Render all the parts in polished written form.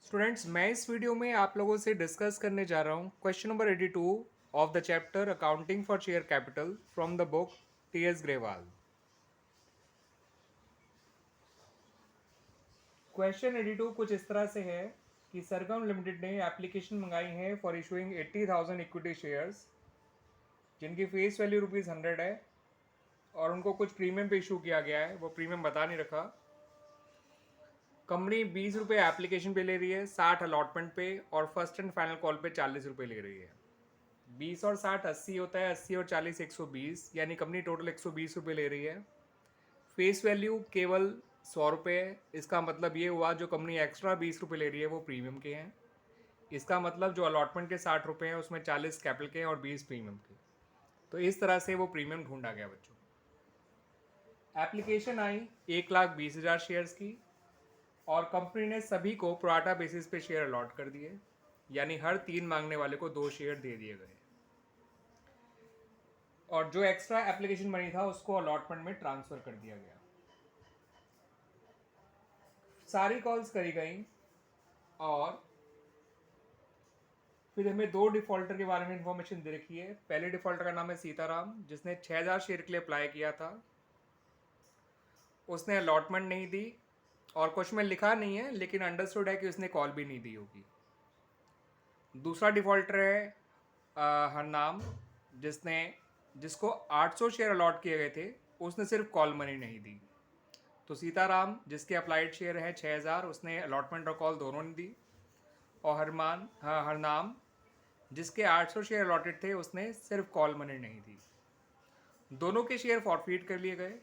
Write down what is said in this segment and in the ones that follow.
Students, मैं इस video में आप लोगों से डिस्कस करने जा रहा हूँ question number 82 of the chapter accounting for share capital from the book T.S.. Grewal. Question 82 कुछ इस तरह से है कि सरगम लिमिटेड ने एप्लीकेशन मंगाई है फॉर इशूइंग 80,000 इक्विटी शेयर्स जिनकी फेस वैल्यू ₹100 है और उनको कुछ प्रीमियम पे इशू किया गया है। वो प्रीमियम बता नहीं रखा। कंपनी 20 रुपये एप्लीकेशन पे ले रही है, 60 अलॉटमेंट पे और फर्स्ट एंड फाइनल कॉल पे 40 रुपये ले रही है। 20 और 60 80 होता है, 80 और 40 120, यानी कंपनी टोटल 120 रुपये ले रही है। फेस वैल्यू केवल 100 रुपये है। इसका मतलब ये हुआ जो कंपनी एक्स्ट्रा 20 रुपये ले रही है वो प्रीमियम के हैं। इसका मतलब जो अलॉटमेंट के 60 रुपये हैं उसमें 40 कैपिटल के हैं और 20 प्रीमियम के। तो इस तरह से वो प्रीमियम ढूंढा गया बच्चों। एप्लीकेशन आई 1,20,000 शेयर्स की और कंपनी ने सभी को प्रोराटा बेसिस पे शेयर अलॉट कर दिए, यानी हर 3 मांगने वाले को 2 शेयर दे दिए गए और जो एक्स्ट्रा एप्लीकेशन मनी था उसको अलॉटमेंट में ट्रांसफर कर दिया गया। सारी कॉल्स करी गई और फिर हमें 2 डिफॉल्टर के बारे में इंफॉर्मेशन दे रखी है। पहले डिफॉल्टर का नाम है सीताराम, जिसने 6,000 शेयर के लिए अप्लाई किया था। उसने अलॉटमेंट नहीं दी और कुछ में लिखा नहीं है लेकिन अंडरस्टूड है कि उसने कॉल भी नहीं दी होगी। दूसरा डिफॉल्टर है हरनाम, जिसको 800 शेयर अलॉट किए गए थे, उसने सिर्फ कॉल मनी नहीं दी। तो सीताराम, जिसके अप्लाइड शेयर है 6,000, उसने अलॉटमेंट और कॉल दोनों ने दी। और हरनाम, जिसके 800 शेयर अलॉटेड थे, उसने सिर्फ कॉल मनी नहीं दी। दोनों के शेयर फॉरफीट कर लिए गए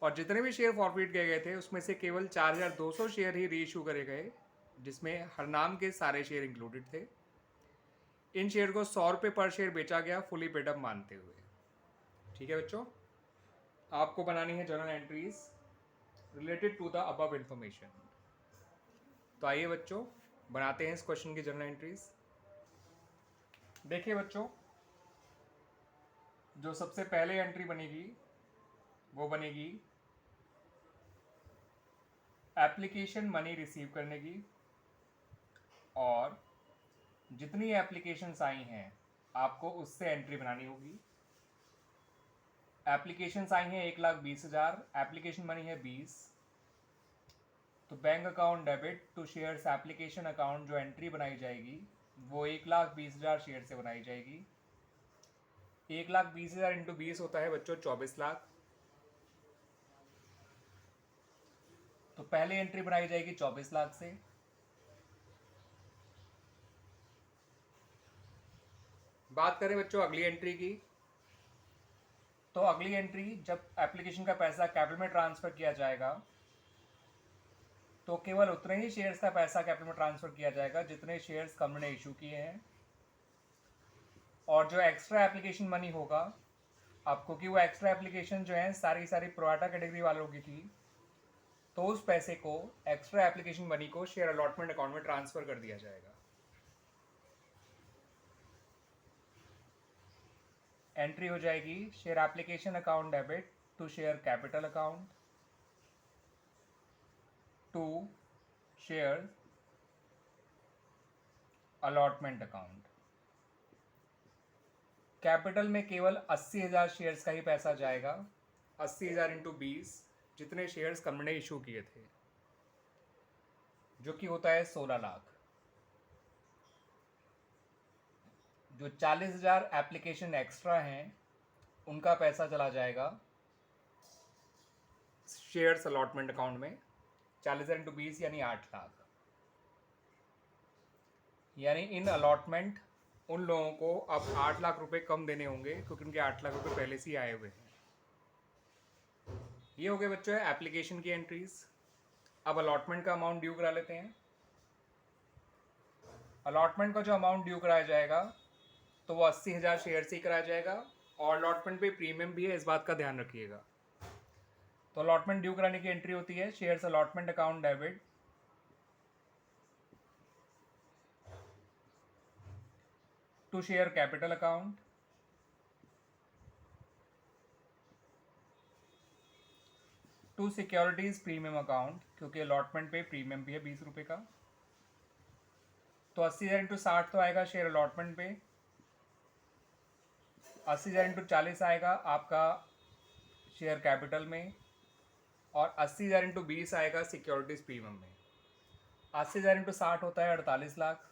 और जितने भी शेयर फॉरफीट किए गए थे उसमें से केवल 4,200 शेयर ही रीइशू करे गए, जिसमें हरनाम के सारे शेयर इंक्लूडेड थे। इन शेयर को 100 रुपये पर शेयर बेचा गया फुली पेडअप मानते हुए। ठीक है बच्चों, आपको बनानी है journal entries related to the above information. तो आइए बच्चों बनाते हैं इस क्वेश्चन की जर्नल एंट्रीज। देखिए बच्चों, जो सबसे पहले एंट्री बनेगी वो बनेगी एप्लीकेशन मनी रिसीव करने की, और जितनी एप्लीकेशंस आई हैं आपको उससे एंट्री बनानी होगी। एप्लीकेशंस आई हैं 1,20,000, एप्लीकेशन मनी है 20। तो bank account debit to shares application account जो एंट्री बनाई जाएगी वो 1,20,000 शेयर से बनाई जाएगी। 1,20,000 इंटू 20 होता है बच्चों 24 लाख। तो पहली एंट्री बनाई जाएगी 24 लाख से। बात करें बच्चों अगली एंट्री की, तो अगली एंट्री जब एप्लीकेशन का पैसा कैपिटल में ट्रांसफर किया जाएगा तो केवल उतने ही शेयर्स का पैसा कैपिटल में ट्रांसफर किया जाएगा जितने शेयर्स कंपनी ने इशू किए हैं। और जो एक्स्ट्रा एप्लीकेशन मनी होगा, अब क्योंकि वो एक्स्ट्रा एप्लीकेशन जो है सारी प्रोराटा कैटेगरी वालों की थी, तो उस पैसे को, एक्स्ट्रा एप्लीकेशन मनी को शेयर अलॉटमेंट अकाउंट में ट्रांसफर कर दिया जाएगा। एंट्री हो जाएगी share application account debit to share capital account to share allotment account. Capital में केवल 80,000 शेयर्स का ही पैसा जाएगा। 80,000 इंटू 20, जितने शेयर्स कंपनी ने इशू किए थे, जो कि होता है 16 लाख। जो 40,000 एप्लीकेशन एक्स्ट्रा हैं उनका पैसा चला जाएगा शेयर्स अलॉटमेंट अकाउंट में। 40,000 इंटू 20 यानी 8 लाख। यानी इन अलॉटमेंट उन लोगों को अब 8 लाख रुपए कम देने होंगे क्योंकि उनके 8 लाख रुपए पहले से ही आए हुए हैं। ये हो गए बच्चों एप्लीकेशन की एंट्रीज। अब अलॉटमेंट का अमाउंट ड्यू करा लेते हैं। अलॉटमेंट का जो अमाउंट ड्यू कराया जाएगा तो वो 80,000 शेयर से ही कराया जाएगा और अलॉटमेंट पे प्रीमियम भी है, इस बात का ध्यान रखिएगा। तो अलॉटमेंट ड्यू कराने की एंट्री होती है shares allotment account debit to share capital account to securities premium account, क्योंकि अलॉटमेंट पे प्रीमियम भी है 20 रुपये का। तो 80,000 इंटू 60 तो आएगा शेयर अलॉटमेंट पे, 80,000 इंटू 40 आएगा आपका शेयर कैपिटल में, और 80,000 इंटू 20 आएगा सिक्योरिटीज प्रीमियम में। 80,000 इंटू 60 होता है 48 लाख,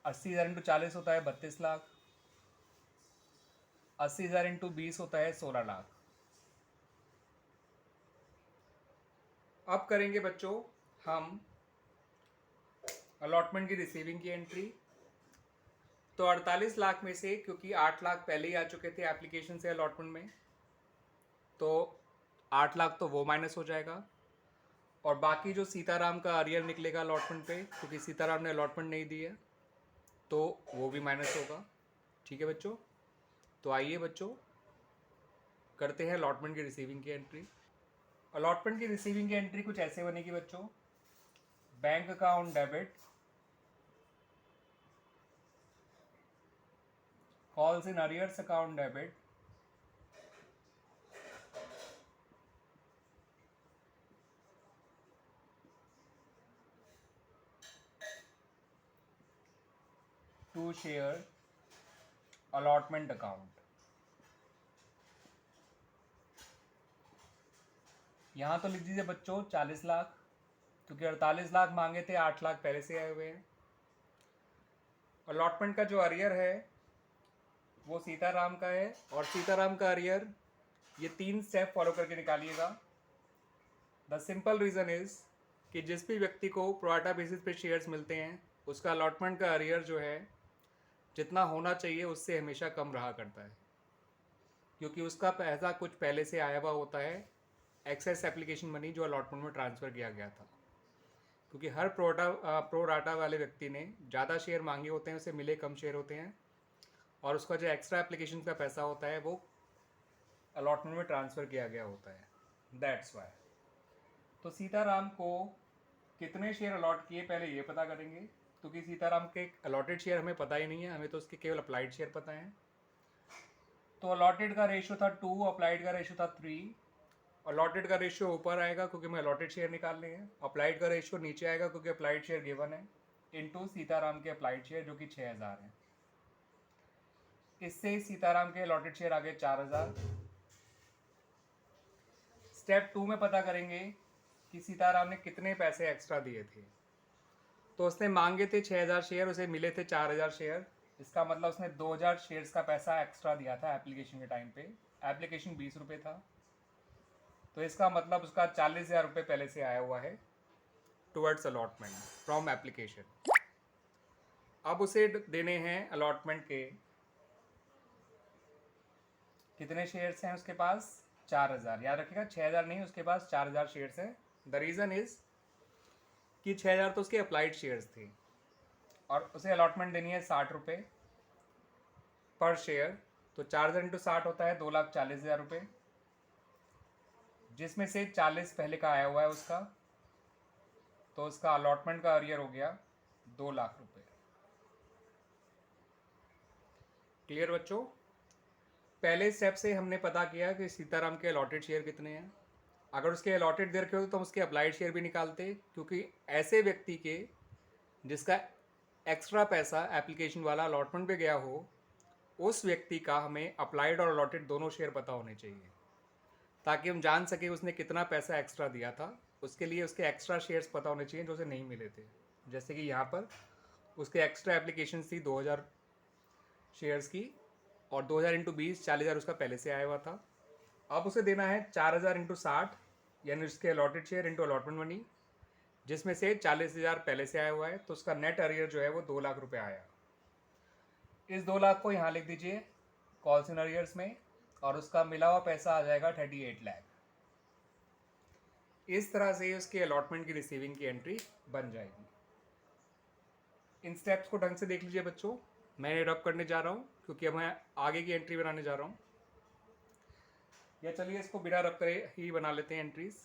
80,000 इंटू 40 होता है 32 लाख, 80,000 इंटू 20 होता है 16 लाख। अब करेंगे बच्चों हम अलॉटमेंट की रिसीविंग की एंट्री। तो 48 लाख में से, क्योंकि 8 लाख पहले ही आ चुके थे एप्लीकेशन से अलॉटमेंट में, तो 8 लाख तो वो माइनस हो जाएगा, और बाकी जो सीताराम का अरियर निकलेगा अलॉटमेंट पे, क्योंकि सीताराम ने अलॉटमेंट नहीं दी है, तो वो भी माइनस होगा। ठीक है बच्चों, तो आइए बच्चों करते हैं अलॉटमेंट की रिसीविंग की एंट्री। अलॉटमेंट की रिसीविंग की एंट्री कुछ ऐसे बनेगी बच्चों। Bank account debit, calls in arrears account debit, to share allotment account. यहाँ तो लिख दीजिए बच्चों 40 लाख, क्योंकि 48 लाख मांगे थे, 8 लाख पहले से आए हुए हैं। अलॉटमेंट का जो अरियर है वो सीताराम का है, और सीताराम का अरियर ये 3 स्टेप फॉलो करके निकालिएगा। द सिंपल रीज़न इज़ कि जिस भी व्यक्ति को प्रोराटा बेसिस पे शेयर्स मिलते हैं, उसका अलॉटमेंट का अरियर जो है जितना होना चाहिए उससे हमेशा कम रहा करता है, क्योंकि उसका पैसा कुछ पहले से आया हुआ होता है, एक्सेस एप्लीकेशन मनी जो अलॉटमेंट में ट्रांसफ़र किया गया था। क्योंकि हर प्रोराटा वाले व्यक्ति ने ज़्यादा शेयर मांगे होते हैं, उसे मिले कम शेयर होते हैं, और उसका जो एक्स्ट्रा एप्लीकेशन का पैसा होता है वो अलॉटमेंट में ट्रांसफ़र किया गया होता है। That's why. तो सीताराम को कितने शेयर अलॉट किए पहले ये पता करेंगे, क्योंकि सीताराम के अलॉटेड शेयर हमें पता ही नहीं है, हमें तो उसके केवल अप्लाइड शेयर पता हैं। तो अलॉटेड का रेशियो था 2, अप्लाइड का रेशियो था 3। अलॉटेड का रेशियो ऊपर आएगा क्योंकि हमें अलॉटेड शेयर निकालने हैं, अप्लाइड का रेशियो नीचे आएगा क्योंकि अप्लाइड शेयर गिवन है, इनटू सीताराम के अप्लाइड शेयर जो कि 6,000 है। इससे सीताराम के अलॉटेड शेयर आ गए 4,000। स्टेप 2 में पता करेंगे कि सीताराम ने कितने पैसे एक्स्ट्रा दिए थे। तो उसने मांगे थे 6,000 शेयर, उसे मिले थे 4,000 शेयर। इसका मतलब उसने 2,000 शेयर्स का पैसा एक्स्ट्रा दिया था एप्लीकेशन के टाइम पे। एप्लीकेशन 20 रुपये था, तो इसका मतलब उसका 40,000 रुपये पहले से आया हुआ है टुवर्ड्स अलॉटमेंट फ्रॉम एप्लीकेशन। अब उसे देने हैं अलॉटमेंट के कितने शेयर्स हैं उसके पास, 4,000। याद रखिएगा 6,000 नहीं, उसके पास 4,000 शेयर्स हैं। द रीज़न इज़ कि 6,000 तो उसके अप्लाइड शेयर्स थे, और उसे अलॉटमेंट देनी है 60 रुपये पर शेयर। तो 4,000 इंटू 60 होता है 2,40,000 रुपये, जिसमें से 40 पहले का आया हुआ है उसका, तो उसका अलॉटमेंट का अरियर हो गया 2 लाख रुपये। क्लियर बच्चों? पहले स्टेप से हमने पता किया कि सीताराम के अलॉटेड शेयर कितने हैं। अगर उसके अलॉटेड दे रखे होते तो हम उसके अप्लाइड शेयर भी निकालते, क्योंकि ऐसे व्यक्ति के जिसका एक्स्ट्रा पैसा एप्लीकेशन वाला अलॉटमेंट पे गया हो, उस व्यक्ति का हमें अप्लाइड और अलॉटेड दोनों शेयर पता होने चाहिए, ताकि हम जान सके उसने कितना पैसा एक्स्ट्रा दिया था। उसके लिए उसके एक्स्ट्रा शेयर्स पता होने चाहिए जो उसे नहीं मिले थे। जैसे कि यहाँ पर उसके एक्स्ट्रा एप्लीकेशन थी 2,000 शेयर्स की, और 2,000 इंटू 20 40,000 उसका पहले से आया हुआ था। अब उसे देना है 4,000 इंटू 60, यानी उसके allotted share into allotment money, जिसमें से 40,000 पहले से आया हुआ है, तो उसका नेट अरियर जो है वो 2 लाख रुपये आया। इस 2 लाख को यहाँ लिख दीजिए कॉल्स इन अरियर्स में, और उसका मिला हुआ पैसा आ जाएगा 38 लाख। इस तरह से उसके अलॉटमेंट की रिसीविंग की एंट्री बन जाएगी। इन स्टेप्स को ढंग से देख लीजिए बच्चों। मैं रब करने जा रहा हूँ क्योंकि अब मैं आगे की एंट्री बनाने जा रहा हूँ, या चलिए इसको बिना रब करे ही बना लेते हैं एंट्रीज।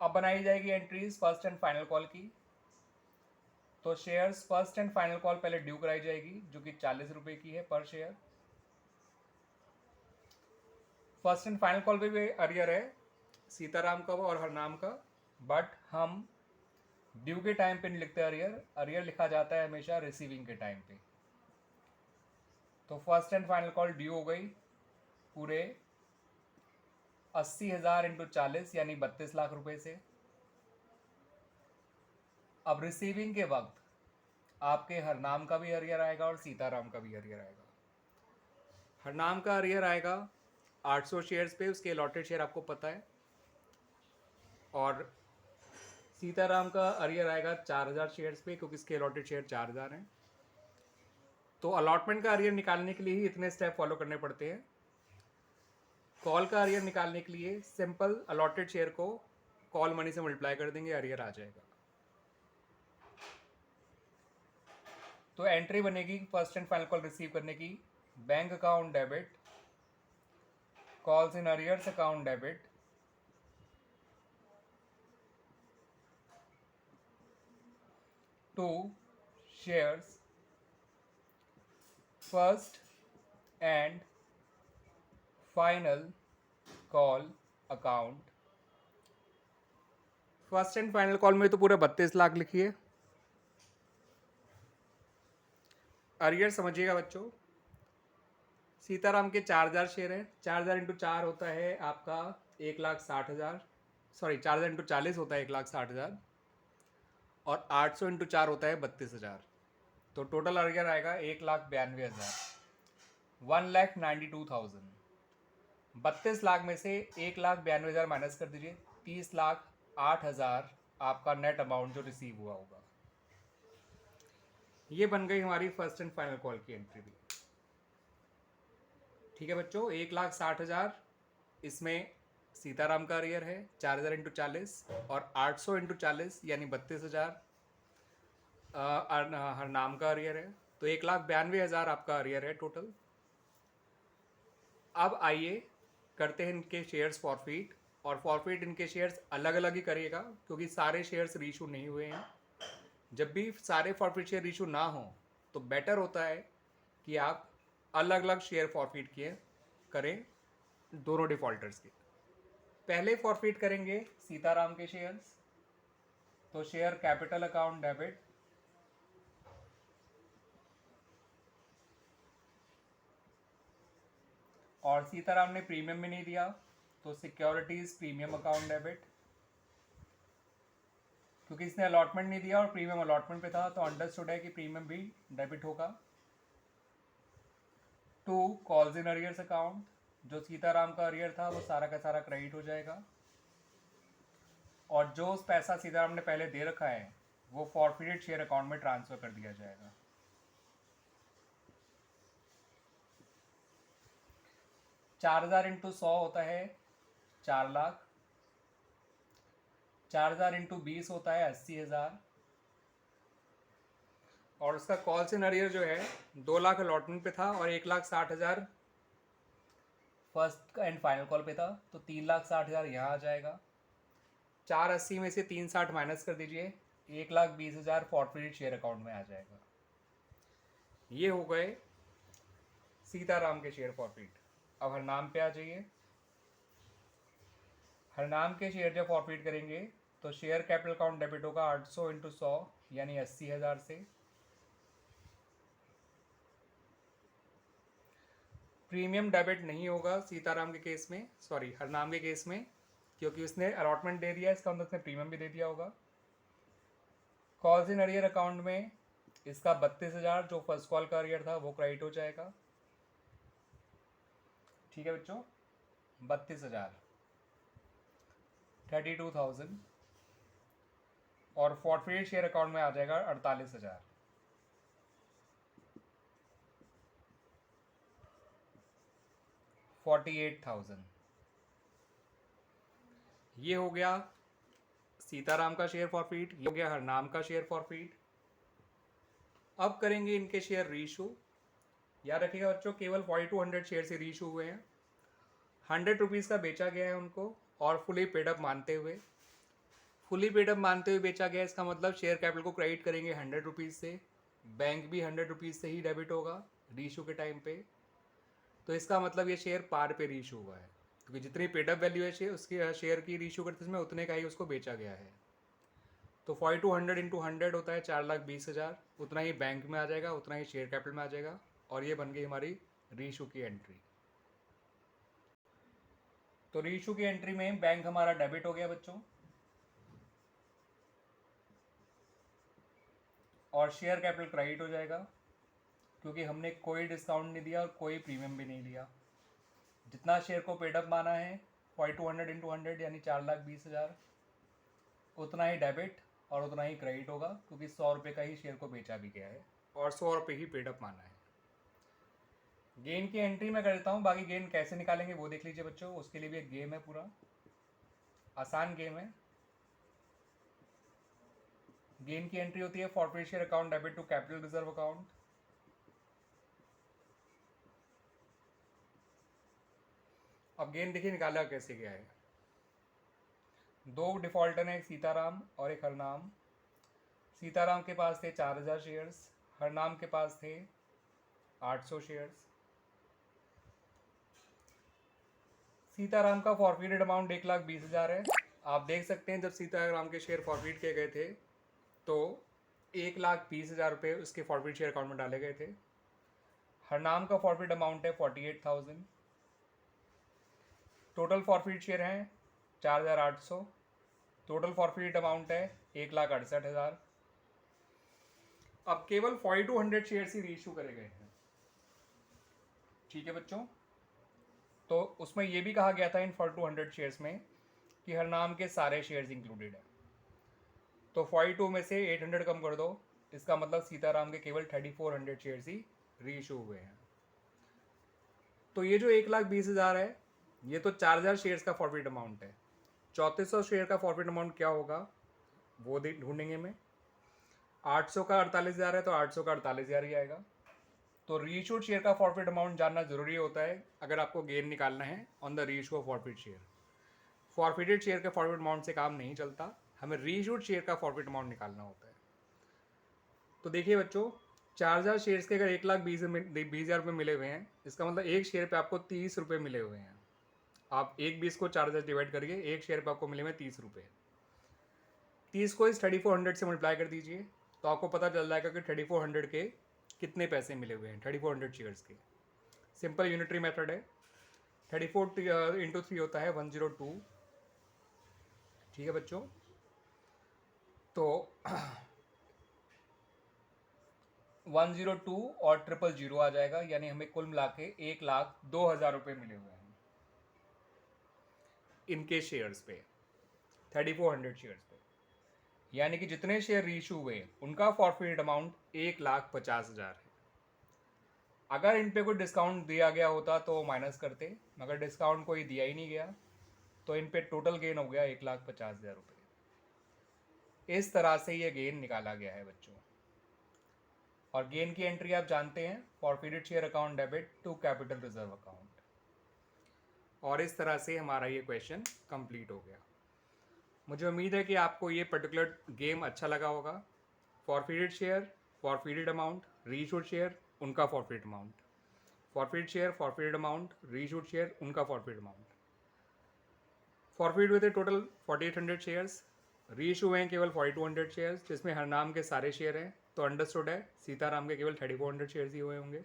अब बनाई जाएगी entries first and final call की। तो shares first and final call पहले ड्यू कराई जाएगी, जो कि 40 रुपये की है पर share. First and final call पे भी अरियर है सीताराम का और हरनाम का, बट हम ड्यू के टाइम पे नहीं लिखते अरियर, अरियर लिखा जाता है हमेशा रिसीविंग के टाइम पे। तो first and final call due हो गई पूरे 80,000 इंटू 40 यानी 32 लाख रुपए से। अब रिसीविंग के वक्त आपके हरनाम का भी अरियर आएगा और सीताराम का भी अरियर आएगा। हरनाम का अरियर आएगा 800 शेयर्स पे, उसके अलॉटेड शेयर आपको पता है, और सीताराम का अरियर आएगा 4000 शेयर्स पे क्योंकि इसके अलॉटेड शेयर 4000 हैं। तो अलॉटमेंट का अरियर निकालने के लिए ही इतने स्टेप फॉलो करने पड़ते हैं। कॉल का अरियर निकालने के लिए सिंपल अलॉटेड शेयर को कॉल मनी से मल्टीप्लाई कर देंगे, अरियर आ जाएगा। तो एंट्री बनेगी first and final call receive करने की, bank account debit, calls in arrears account debit, to shares first and final call account. First and final call में तो पूरा 32 लाख लिखिए। अरियर समझिएगा बच्चों, सीताराम के 4000 शेयर है, 4000 इंटू 4 होता है आपका 1,60,000, सॉरी 4000 इंटू 40 होता है 1,60,000, और 800 इंटू 4 होता है 32,000। तो टोटल अरियर आएगा 1,92,000, 1,92,000। 32 लाख में से 1,92,000 माइनस कर दीजिए, 30,08,000 आपका नेट अमाउंट जो रिसीव हुआ होगा। ये बन गई हमारी फर्स्ट एंड फाइनल कॉल की एंट्री भी। ठीक है बच्चों, 1,60,000 इसमें सीताराम का अरियर है 4000 इंटू 40, और 800 इंटू 40 यानी 32,000 हरनाम का अरियर है। तो 1,92,000 आपका अरियर है टोटल। अब आइए करते हैं इनके शेयर्स फॉरफीट, और फॉरफीट इनके शेयर्स अलग अलग ही करिएगा क्योंकि सारे शेयर्स रीशू नहीं हुए हैं। जब भी सारे फॉरफीट शेयर इशू ना हो तो बेटर होता है कि आप अलग अलग शेयर फॉरफीट करें दोनों डिफॉल्टर्स के। पहले फॉरफीट करेंगे सीताराम के शेयर्स, तो शेयर कैपिटल अकाउंट डेबिट, और सीताराम ने प्रीमियम भी नहीं दिया तो सिक्योरिटीज प्रीमियम अकाउंट डेबिट, क्योंकि इसने अलॉटमेंट नहीं दिया और प्रीमियम अलॉटमेंट पे था तो अंडरस्टूड है कि प्रीमियम भी डेबिट होगा। To calls in arrears account, जो सीताराम का अरियर था वो सारा का सारा क्रेडिट हो जाएगा, और जो पैसा सीताराम ने पहले दे रखा है वो फॉरफिटेड शेयर अकाउंट में ट्रांसफर कर दिया जाएगा। 4000 इंटू 100 होता है 4 लाख, 4000 इंटू 20 होता है 80,000, और उसका कॉल्स इन अरियर जो है 2 लाख अलॉटमेंट पे था और 1,60,000 फर्स्ट एंड फाइनल कॉल पे था, तो 3,60,000 यहाँ आ जाएगा। 480 में से 360 माइनस कर दीजिए, 1,20,000 फॉरफिटेड शेयर अकाउंट में आ जाएगा। ये हो गए सीताराम के शेयर फॉरफिट। अब हरनाम पे आ जाइए। हरनाम के शेयर जब फॉरफिट करेंगे तो शेयर कैपिटल अकाउंट डेबिट होगा 800 इंटू 100 यानी 80,000 से। प्रीमियम डेबिट नहीं होगा सीताराम के केस में, सॉरी हरनाम के केस में, क्योंकि उसने अलॉटमेंट दे दिया, इसका मतलब उसने प्रीमियम भी दे दिया होगा। कॉल्स इन अरियर अकाउंट में इसका 32,000 जो फर्स्ट कॉल का अरियर था वो क्रेडिट हो जाएगा। ठीक है बच्चों, 32,000, 32,000, और फॉरफिटेड शेयर अकाउंट में आ जाएगा 48,000। $48,000। ये हो गया सीताराम का शेयर फॉरफिट, ये हो गया हरनाम का शेयर फॉरफिट। अब करेंगे इनके शेयर रीशू। याद रखिएगा बच्चों, केवल 4200 शेयर से रीशू हुए हैं। 100 रुपीज़ का बेचा गया है उनको, और फुली पेडअप मानते हुए, बेचा गया। इसका मतलब शेयर कैपिटल को क्रेडिट करेंगे 100 रुपीज़ से, बैंक भी 100 रुपीज़ से ही डेबिट होगा रीशू के टाइम पे। तो इसका मतलब ये शेयर पार पे रीशू हुआ है। क्योंकि जितनी पेडअप वैल्यू है शेयर उसकी शेयर की रीइशू करते समय उतने का ही उसको बेचा गया है। तो 4200 इंटू 100 होता है 4,20,000, उतना ही बैंक में आ जाएगा, उतना ही शेयर कैपिटल में आ जाएगा, और ये बन गई हमारी रीइशू की एंट्री। तो रीइशू की एंट्री में बैंक हमारा डेबिट हो गया बच्चों, और शेयर कैपिटल क्रेडिट हो जाएगा, क्योंकि हमने कोई डिस्काउंट नहीं दिया और कोई प्रीमियम भी नहीं लिया। जितना शेयर को पेडअप माना है 4200 इंटू 100 यानी 4,20,000, उतना ही डेबिट और उतना ही क्रेडिट होगा, क्योंकि 100 रुपये का ही शेयर को बेचा भी गया है और 100 रुपये ही पेडअप माना है। गेन की एंट्री मैं कर देता हूँ, बाकी गेन कैसे निकालेंगे वो देख लीजिए बच्चों, उसके लिए भी एक गेम है, पूरा आसान गेम है। गेन की एंट्री होती है forfeit share account debit to capital reserve account. अब गेन देखिए निकाला कैसे गया है। दो डिफॉल्टर हैं, एक सीताराम और एक हरनाम। सीताराम के पास थे 4,000 शेयर्स, हरनाम के पास थे 800 शेयर्स। सीताराम का फॉरफिटेड अमाउंट 1,20,000 है। आप देख सकते हैं जब सीताराम के शेयर फॉरफिट किए गए थे तो 1,20,000 रुपये उसके फॉरफिट शेयर अकाउंट में डाले गए थे। हरनाम का फॉरफिट अमाउंट है 48,000। टोटल फॉरफिट शेयर हैं 4,800। टोटल फॉरफिट अमाउंट है 1,68,000। अब केवल 4200 शेयर ही रीइशू करे गए हैं, ठीक है बच्चों। तो उसमें यह भी कहा गया था इन 4200 शेयर्स में कि हरनाम के सारे शेयर्स इंक्लूडेड हैं। तो 42 में से 800 कम कर दो, इसका मतलब सीताराम के केवल 3400 शेयर्स ही रीइशू हुए हैं। तो ये जो 1,20,000 है ये तो 4,000 शेयर्स का फॉरफिट अमाउंट है। 3400 शेयर का फॉरफिट अमाउंट क्या होगा वो ढूंढेंगे में। 800 का 48,000 है तो 800 का 48,000 ही आएगा। तो रीइशूड शेयर का फॉरफिट अमाउंट जानना जरूरी होता है अगर आपको गेन निकालना है on the reissue of forfeit share. Forfeited share के फॉरफिट अमाउंट से काम नहीं चलता, हमें रीइशूड शेयर का फॉरफिट अमाउंट निकालना होता है। तो देखिए बच्चों, 4,000 शेयर्स के अगर 1,20,000 रुपये मिले हुए हैं, इसका मतलब एक शेयर पे आपको 30 रुपये मिले हुए हैं। आप 1,20 को 4,000 डिवाइड करिए, एक शेयर पे आपको मिले हुए 30 रुपये। 30 को इस 3400 से मल्टीप्लाई कर दीजिए तो आपको पता चल जाएगा कि 3400 के कितने पैसे मिले हुए हैं 3400 शेयर्स के। सिंपल यूनिटरी मेथड है। 34 इंटू 3 होता है 102, ठीक है बच्चों। तो 102 और 000 आ जाएगा, यानी हमें कुल मिला के 1,02,000 रुपये मिले हुए हैं इनके शेयर्स पे, 3400 शेयर्स पे। यानी कि जितने शेयर रीइशू हुए उनका फॉरफिट अमाउंट 1,50,000 है। अगर इन पे कोई डिस्काउंट दिया गया होता तो माइनस करते, मगर डिस्काउंट कोई दिया ही नहीं गया तो इन पे टोटल गेन हो गया 1,50,000 रुपये। इस तरह से ये गेन निकाला गया है बच्चों। और गेन की एंट्री आप जानते हैं, forfeited share account debit to capital reserve account. और इस तरह से हमारा ये क्वेश्चन कंप्लीट हो गया। मुझे उम्मीद है कि आपको ये पर्टिकुलर गेम अच्छा लगा होगा। Forfeited share, forfeited amount, reissued share, उनका forfeit amount, forfeit share, forfeited amount, reissued share, उनका फॉरफिट अमाउंट। फॉरफिट हुए थे टोटल 4800 शेयर्स, रीइशू हुए हैं केवल 4200 शेयर्स, जिसमें हरनाम के सारे शेयर हैं। तो अंडरस्टूड है सीताराम के केवल 3400 शेयर्स ही हुए होंगे।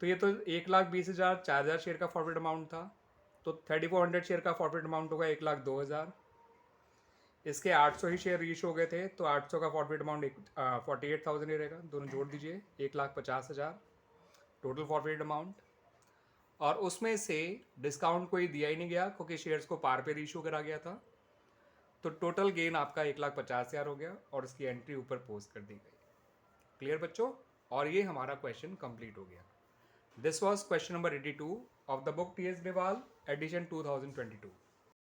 तो ये तो 1,20,000 4,000 शेयर का फॉरफिट अमाउंट था, तो 3400 शेयर का फॉरफिट अमाउंट होगा 1,02,000। इसके 800 ही शेयर रीइशू हो गए थे तो 800 का फॉरफिट अमाउंट 48,000 ही रहेगा। दोनों जोड़ दीजिए, 1,50,000 टोटल फॉरफिट अमाउंट। और उसमें से डिस्काउंट कोई दिया ही नहीं गया क्योंकि शेयर्स को पार पे रीइशू करा गया था। तो टोटल गेन आपका 1,50,000 हो गया और इसकी एंट्री ऊपर पोस्ट कर दी गई। क्लियर बच्चों? और ये हमारा क्वेश्चन कंप्लीट हो गया। This was question number 82 of the book T S Grewal edition 2022।